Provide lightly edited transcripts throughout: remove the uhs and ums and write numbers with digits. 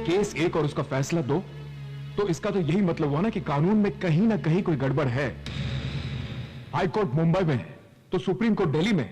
Case एक और उसका फैसला दो, तो इसका तो यही मतलब हुआ ना कि कानून में कहीं ना कहीं कोई गड़बड़ है। हाई कोर्ट मुंबई में है तो सुप्रीम कोर्ट दिल्ली में।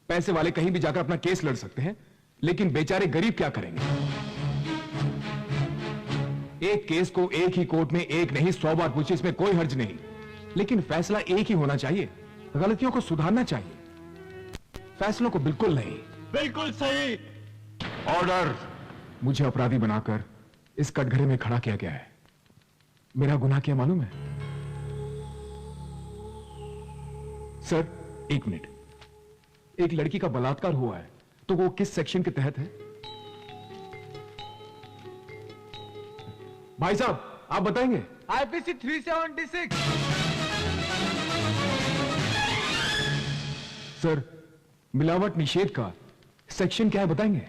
पैसे वाले कहीं भी जाकर अपना केस लड़ सकते हैं, लेकिन बेचारे गरीब क्या करेंगे? एक केस को एक ही कोर्ट में एक नहीं 100 बार पूछे, इसमें कोई हर्ज नहीं, लेकिन फैसला एक ही होना चाहिए। गलतियों को सुधारना चाहिए, फैसलों को बिल्कुल नहीं। बिल्कुल सही। ऑर्डर। मुझे अपराधी बनाकर इस कटघरे में खड़ा किया गया है। मेरा गुनाह क्या मालूम है? सर, एक मिनट। एक लड़की का बलात्कार हुआ है, तो वो किस सेक्शन के तहत है? भाई साहब, आप बताएंगे? आईपीसी 376। सर, मिलावट निषेध का सेक्शन क्या है, बताएंगे?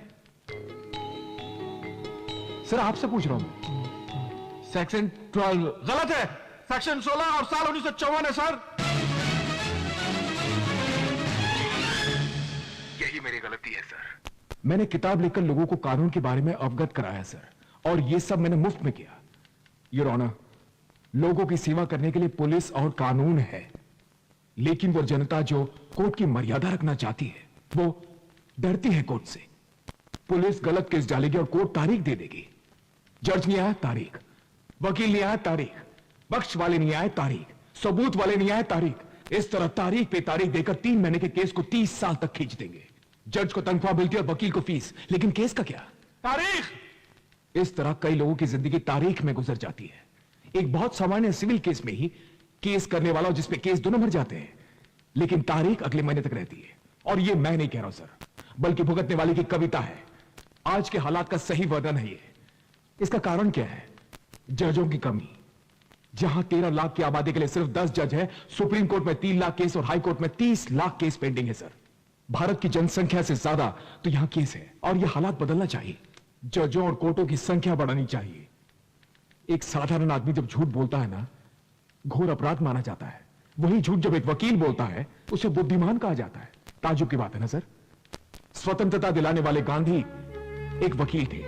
सर, आपसे पूछ रहा हूं। सेक्शन 12 गलत है। सेक्शन 16 और साल 1954 है सर। यही मेरी गलती है सर। मैंने किताब लिखकर लोगों को कानून के बारे में अवगत कराया सर, और यह सब मैंने मुफ्त में किया। योर ऑनर, लोगों की सेवा करने के लिए पुलिस और कानून है, लेकिन वो जनता जो कोर्ट की मर्यादा रखना चाहती है, वो डरती है कोर्ट से। पुलिस गलत केस डालेगी और कोर्ट तारीख दे देगी। जज नहीं आया, तारीख। वकील नहीं आया, तारीख। पक्ष वाले नहीं आए, तारीख। सबूत वाले नहीं आए, तारीख। इस तरह तारीख पे तारीख देकर 3 महीने के केस को 30 साल तक खींच देंगे। जज को तनख्वाह मिलती है और वकील को फीस, लेकिन केस का क्या? तारीख। इस तरह कई लोगों की जिंदगी तारीख में गुजर जाती है। एक बहुत सामान्य सिविल केस में ही केस करने वाला और जिसपे केस दोनों मर जाते हैं, लेकिन तारीख अगले महीने तक रहती है। और ये मैं नहीं कह रहा हूं सर, बल्कि भुगतने वाले की कविता है। आज के हालात का सही वर्णन है ये। इसका कारण क्या है? जजों की कमी। जहां 13 लाख की आबादी के लिए सिर्फ 10 जज है, सुप्रीम कोर्ट में 3 लाख केस और हाई कोर्ट में 30 लाख केस पेंडिंग है सर। भारत की जनसंख्या से ज्यादा तो यहां केस है, और यह हालात बदलना चाहिए। जजों और कोर्टों की संख्या बढ़ानी चाहिए। एक साधारण आदमी जब झूठ बोलता है ना, घोर अपराध माना जाता है। वही झूठ जब एक वकील बोलता है, उसे बुद्धिमान कहा जाता है। ताजुब की बात है ना सर। स्वतंत्रता दिलाने वाले गांधी एक वकील थे।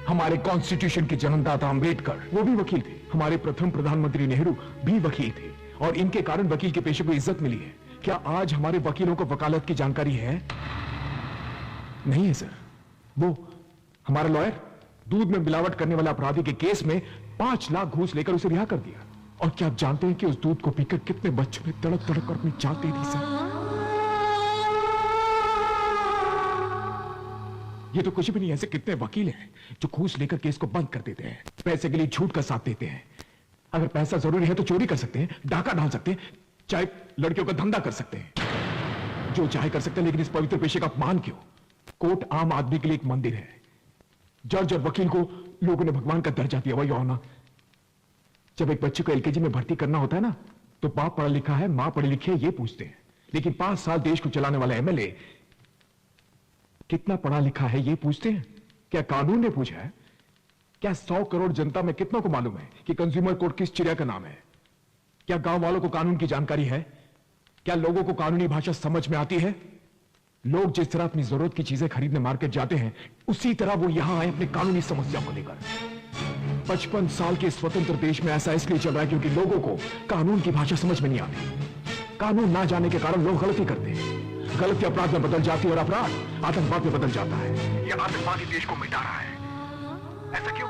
हमारे कॉन्स्टिट्यूशन के जन्मदाता अंबेडकर, वो भी वकील थे। हमारे प्रथम प्रधानमंत्री नेहरू भी वकील थे, और इनके कारण वकील के पेशे को इज्जत मिली है। क्या आज हमारे वकीलों को वकालत की जानकारी है? नहीं है सर। वो हमारा लॉयर दूध में मिलावट करने वाले अपराधी के केस में 5 लाख घूस लेकर उसे रिहा कर दिया। और क्या आप जानते हैं कि उस दूध को पीकर कितने बच्चों ने तड़प तड़प कर अपनी जान दे दी सर? ये तो कुछ भी नहीं। ऐसे कितने वकील हैं जो घूस लेकर केस को बंद कर देते हैं, पैसे के लिए झूठ का साथ देते हैं। अगर पैसा जरूरी है तो चोरी कर सकते हैं, डाका डाल सकते हैं, चाहे लड़कियों का धंधा कर सकते हैं, जो चाहे कर सकते हैं। लेकिन इस पवित्र पेशे का अपमान क्यों? कोर्ट आम आदमी के लिए एक मंदिर है। जज और वकील को लोगों ने भगवान का दर्जा दिया हुआ। होना जब एक बच्चे को एलकेजी में भर्ती करना होता है ना, तो बाप पढ़ा लिखा है, मां पढ़ी लिखी है, ये पूछते हैं। लेकिन 5 साल देश को चलाने वाला एमएलए कितना पढ़ा लिखा है, ये पूछते हैं। क्या कानून ने पूछा है? क्या 100 करोड़ जनता में कितनों को मालूम है कि कंज्यूमर कोर्ट किस चिड़िया का नाम है? क्या गांव वालों को कानून की जानकारी है? क्या लोगों को कानूनी भाषा समझ में आती है? लोग जिस तरह अपनी जरूरत की चीजें खरीदने मार्केट जाते हैं, उसी तरह वो यहां आए अपनी कानूनी समस्या को लेकर। 55 साल के स्वतंत्र देश में ऐसा इसलिए चल रहा है क्योंकि लोगों को कानून की भाषा समझ में नहीं आती। कानून ना जाने के कारण लोग गलती करते हैं। गलती अपराध में बदल जाती है और अपराध आतंकवाद में बदल जाता है। यह आतंकवादी देश को मिटा रहा है। ऐसा क्यों?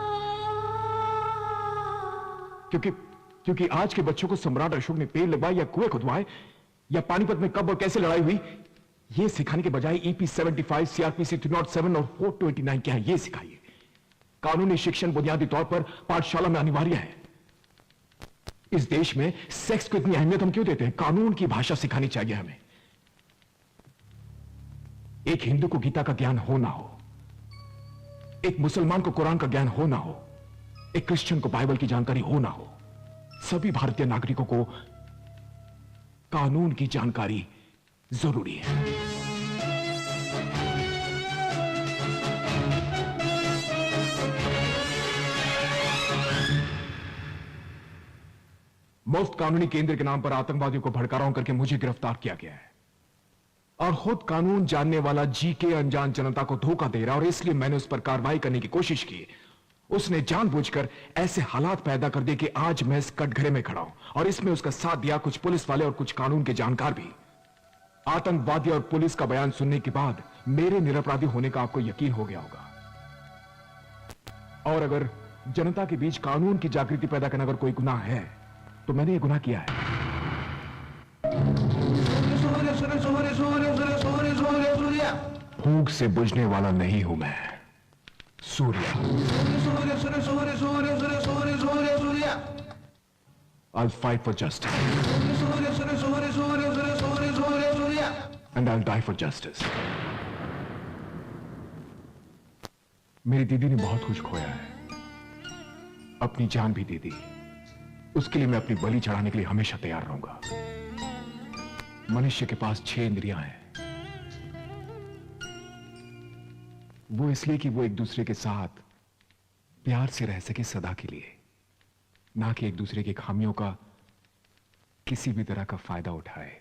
क्योंकि आज के बच्चों को सम्राट अशोक ने पेड़ लगवाए या कुएं खुदवाए या पानीपत में कब और कैसे लड़ाई हुई, यह सिखाने के बजाय EP 75, CRPC 307 और 429 क्या है, यह सिखाइए। कानूनी शिक्षण बुनियादी तौर पर पाठशाला में अनिवार्य है। इस देश में सेक्स को इतनी अहमियत हम क्यों देते हैं? कानून की भाषा सिखानी चाहिए हमें। एक हिंदू को गीता का ज्ञान हो ना हो, एक मुसलमान को कुरान का ज्ञान हो ना हो, एक क्रिश्चियन को बाइबल की जानकारी हो ना हो, सभी भारतीय नागरिकों को कानून की जानकारी जरूरी है। मुफ्त कानूनी केंद्र के नाम पर आतंकवादियों को भड़का करके मुझे गिरफ्तार किया गया है, और खुद कानून जानने वाला जीके अनजान जनता को धोखा दे रहा है, और इसलिए मैंने उस पर कार्रवाई करने की कोशिश की उसने जानबूझकर ऐसे हालात पैदा कर दिए कि आज मैं इस कटघरे में खड़ा हूं, और इसमें उसका साथ दिया कुछ पुलिस वाले और कुछ कानून के जानकार भी। आतंकवादी और पुलिस का बयान सुनने के बाद मेरे निरपराधी होने का आपको यकीन हो गया होगा। और अगर जनता के बीच कानून की जागृति पैदा करना अगर कोई गुनाह है, तो मैंने ये गुनाह किया है। फूंक से बुझने वाला नहीं हूं मैं, सूर्य। I'll fight for justice. And I'll die for justice. मेरी दीदी ने बहुत कुछ खोया है, अपनी जान भी दे दी। उसके लिए मैं अपनी बलि चढ़ाने के लिए हमेशा तैयार रहूंगा। मनुष्य के पास 6 इंद्रियां हैं। वो इसलिए कि वो एक दूसरे के साथ प्यार से रह सके सदा के लिए, ना कि एक दूसरे की खामियों का किसी भी तरह का फायदा उठाए।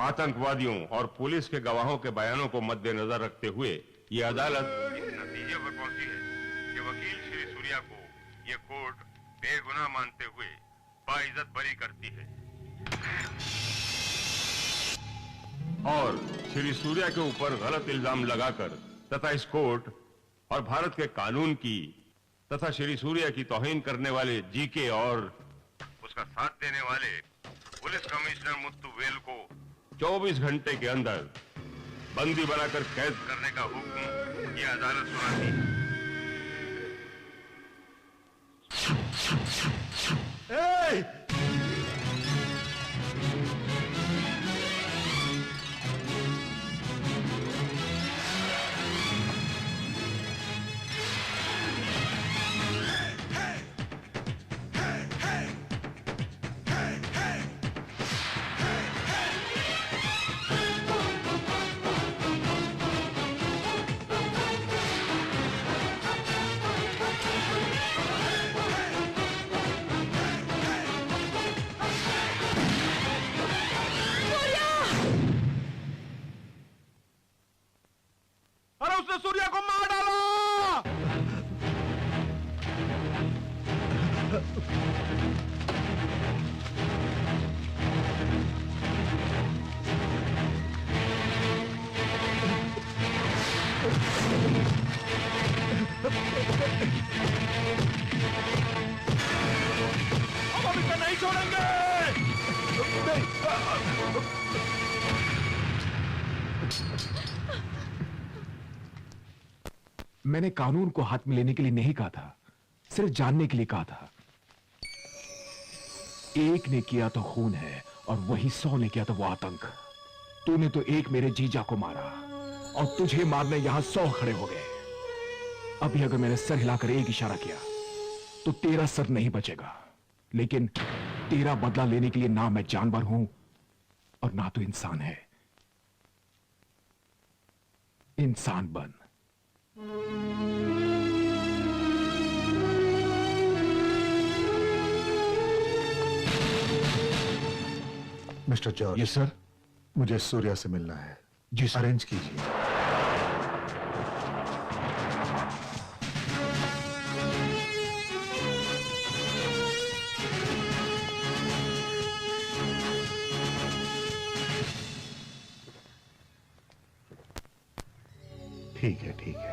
आतंकवादियों और पुलिस के गवाहों के बयानों को मद्देनजर रखते हुए ये अदालत इस नतीजे पर पहुंची है कि वकील श्री सूर्या को ये कोर्ट बेगुनाह मानते हुए बाइज्जत बरी करती है और श्री सूर्या के ऊपर गलत इल्जाम लगाकर तथा इस कोर्ट और भारत के कानून की तथा श्री सूर्या की तौहीन करने वाले जीके और उसका साथ देने वाले पुलिस कमिश्नर मुत्तू वेल को 24 घंटे के अंदर बंदी बनाकर कैद करने का हुक्म ये अदालत सुनाती है। सूर्या को मार डालो। हम अभी तो नहीं छोड़ेंगे। मैंने कानून को हाथ में लेने के लिए नहीं कहा था, सिर्फ जानने के लिए कहा था। एक ने किया तो खून है और वही 100 ने किया तो वो आतंक। तूने तो एक मेरे जीजा को मारा और तुझे मारने यहां 100 खड़े हो गए। अभी अगर मैंने सर हिलाकर एक इशारा किया तो तेरा सर नहीं बचेगा, लेकिन तेरा बदला लेने के लिए ना मैं जानवर हूं और ना तो इंसान है। इंसान बन। Mister George. Yes sir. मुझे सूर्या से मिलना है। जी सर। अरेंज कीजिए। ठीक है, ठीक है।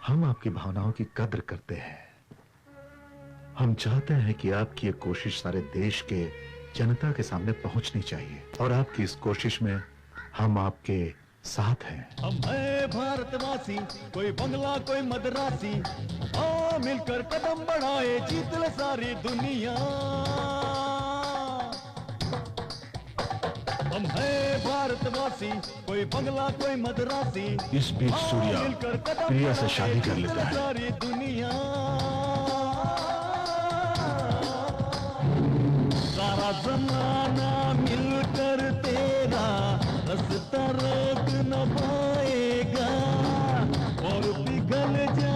हम आपकी भावनाओं की कद्र करते हैं। हम चाहते हैं कि आपकी ये कोशिश सारे देश के जनता के सामने पहुंचनी चाहिए, और आपकी इस कोशिश में हम आपके साथ हैं। हम है भारतवासी, कोई बंगला कोई मद्रासी, आओ मिलकर कदम बढ़ाए, जीत ले सारी दुनिया। हम है भारतवासी, कोई बंगला कोई मद्रासी। इस बीच सूर्या प्रिया से शादी कर लेता है। सारी दुनिया सारा जमाना मिलकर तेरा रास्ता रोक न पाएगा और पिघल जा